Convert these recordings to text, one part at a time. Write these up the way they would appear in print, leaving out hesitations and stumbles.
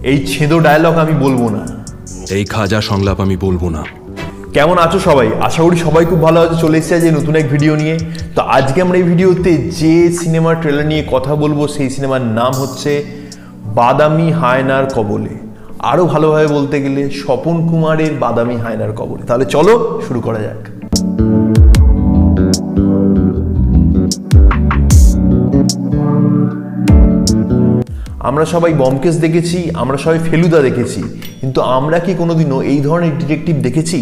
এই ছেঁদো ডায়লগ আমি বলবো না, এই খাজা সংলাপ আমি বলবো না। কেমন আছো সবাই? আশা করি সবাই খুব ভালো আছে। চলে এসেছে আজ নতুন এক ভিডিও নিয়ে। তো আজকে আমরা এই ভিডিওতে যে সিনেমার ট্রেলার নিয়ে কথা বলবো সেই সিনেমার নাম হচ্ছে বাদামি হায়নার কবলে, আরও ভালোভাবে বলতে গেলে স্বপন কুমারের বাদামি হায়নার কবলে। তাহলে চলো শুরু করা যাক। আমরা সবাই ব্যোমকেশ দেখেছি, আমরা সবাই ফেলুদা দেখেছি, কিন্তু আমরা কি কোনোদিনও এই ধরনের ডিটেকটিভ দেখেছি?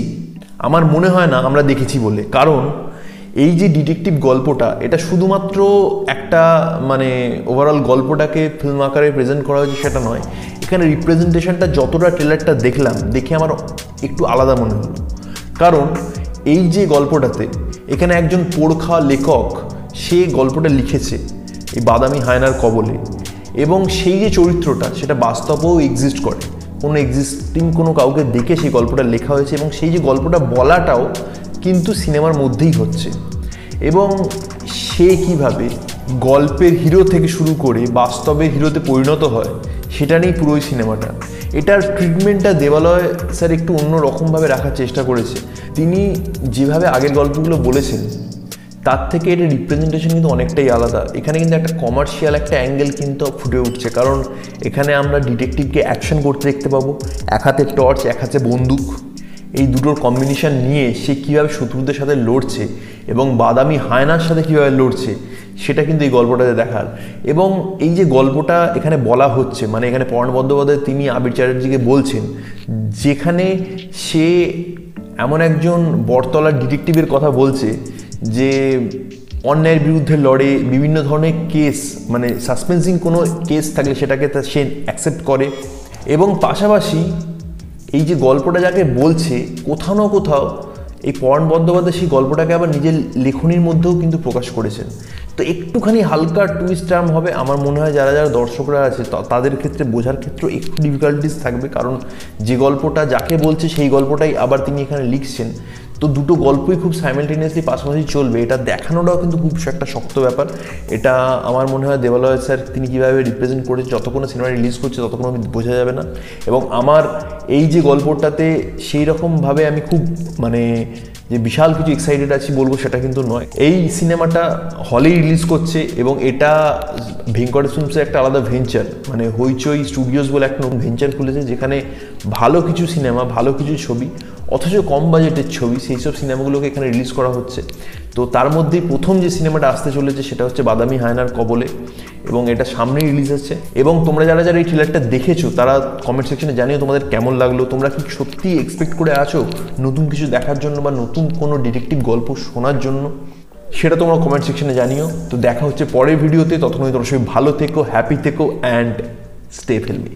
আমার মনে হয় না আমরা দেখেছি বলে। কারণ এই যে ডিটেকটিভ গল্পটা, এটা শুধুমাত্র একটা ওভারঅল গল্পটাকে ফিল্ম আকারে প্রেজেন্ট করা হয়েছে সেটা নয়। এখানে রিপ্রেজেন্টেশনটা যতটা ট্রেলারটা দেখলাম, দেখে আমার একটু আলাদা মনে হলো। কারণ এই যে গল্পটাতে এখানে একজন পোড়খা লেখক সে গল্পটা লিখেছে এই বাদামি হায়নার কবলে, এবং সেই যে চরিত্রটা সেটা বাস্তবেও এক্সিস্ট করে, কোনো এক্সিস্টিং কোনো কাউকে দেখে সেই গল্পটা লেখা হয়েছে, এবং সেই যে গল্পটা বলাটাও কিন্তু সিনেমার মধ্যেই হচ্ছে। এবং সে কিভাবে গল্পের হিরো থেকে শুরু করে বাস্তবের হিরোতে পরিণত হয় সেটা নিয়েই পুরো ওই সিনেমাটা। এটার ট্রিটমেন্টটা দেবালয় স্যার একটু অন্য রকমভাবে রাখার চেষ্টা করেছে। তিনি যেভাবে আগের গল্পগুলো বলেছেন তার থেকে এটা রিপ্রেজেন্টেশন কিন্তু অনেকটাই আলাদা। এখানে কিন্তু একটা কমার্শিয়াল একটা অ্যাঙ্গেল কিন্তু ফুটে উঠছে, কারণ এখানে আমরা ডিটেকটিভকে অ্যাকশন করতে দেখতে পাবো। এক হাতে টর্চ, এক হাতে বন্দুক, এই দুটোর কম্বিনেশন নিয়ে সে কীভাবে শত্রুদের সাথে লড়ছে এবং বাদামি হায়নার সাথে কীভাবে লড়ছে সেটা কিন্তু এই গল্পটাতে দেখার। এবং এই যে গল্পটা এখানে বলা হচ্ছে, এখানে পরাণ বন্দ্যোপাধ্যায় তিনি আবির চ্যাটার্জিকে বলছেন, যেখানে সে এমন একজন বটতলার ডিটেকটিভের কথা বলছে যে অন্যায়ের বিরুদ্ধে লড়ে, বিভিন্ন ধরনের কেস সাসপেন্সিং কোনো কেস থাকলে সেটাকে সে অ্যাকসেপ্ট করে। এবং পাশাপাশি এই যে গল্পটা যাকে বলছে, কোথাও না কোথাও এই পরাণ বন্দ্যোপাধ্যায় সেই গল্পটাকে আবার নিজের লেখনীর মধ্যেও কিন্তু প্রকাশ করেছেন। তো একটুখানি হালকা টুইস্ট টার্ম হবে আমার মনে হয়। যারা যারা দর্শকরা আছে তাদের ক্ষেত্রে বোঝার ক্ষেত্রে একটু ডিফিকাল্টিস থাকবে, কারণ যে গল্পটা যাকে বলছে সেই গল্পটাই আবার তিনি এখানে লিখছেন। তো দুটো গল্পই খুব সাইমালটেনিয়াসলি পাশাপাশি চলবে, এটা দেখানোটাও কিন্তু খুব একটা শক্ত ব্যাপার। এটা আমার মনে হয় দেবালয় স্যার তিনি কীভাবে রিপ্রেজেন্ট করেছে যতক্ষণ সিনেমা রিলিজ করছে ততক্ষণ বোঝা যাবে না। এবং আমার এই যে গল্পটাতে সেই রকমভাবে আমি খুব যে বিশাল কিছু এক্সাইটেড আছি বলবো সেটা কিন্তু নয়। এই সিনেমাটা হলেই রিলিজ করছে এবং এটা ভেঙ্কটেশ ফিল্মসের একটা আলাদা ভেঞ্চার, হইচই স্টুডিওস বলে একটা নতুন ভেঞ্চার খুলেছে, যেখানে ভালো কিছু সিনেমা, ভালো কিছু ছবি, অথচ কম বাজেটের ছবি, সেই সব সিনেমাগুলোকে এখানে রিলিজ করা হচ্ছে। তো তার মধ্যেই প্রথম যে সিনেমাটা আসতে চলেছে সেটা হচ্ছে বাদামি হায়নার কবলে, এবং এটা সামনেই রিলিজ হচ্ছে। এবং তোমরা যারা যারা এই ট্রেলারটা দেখেছো তারা কমেন্ট সেকশনে জানিও তোমাদের কেমন লাগলো। তোমরা কি সত্যি এক্সপেক্ট করে আছো নতুন কিছু দেখার জন্য বা নতুন কোনো ডিটেকটিভ গল্প শোনার জন্য? সেটা তোমরা কমেন্ট সেকশনে জানিও। তো দেখা হচ্ছে পরের ভিডিওতে। ততক্ষণ তোমরা সবাই ভালো থেকো, হ্যাপি থেকো অ্যান্ড স্টে ফিল্মি।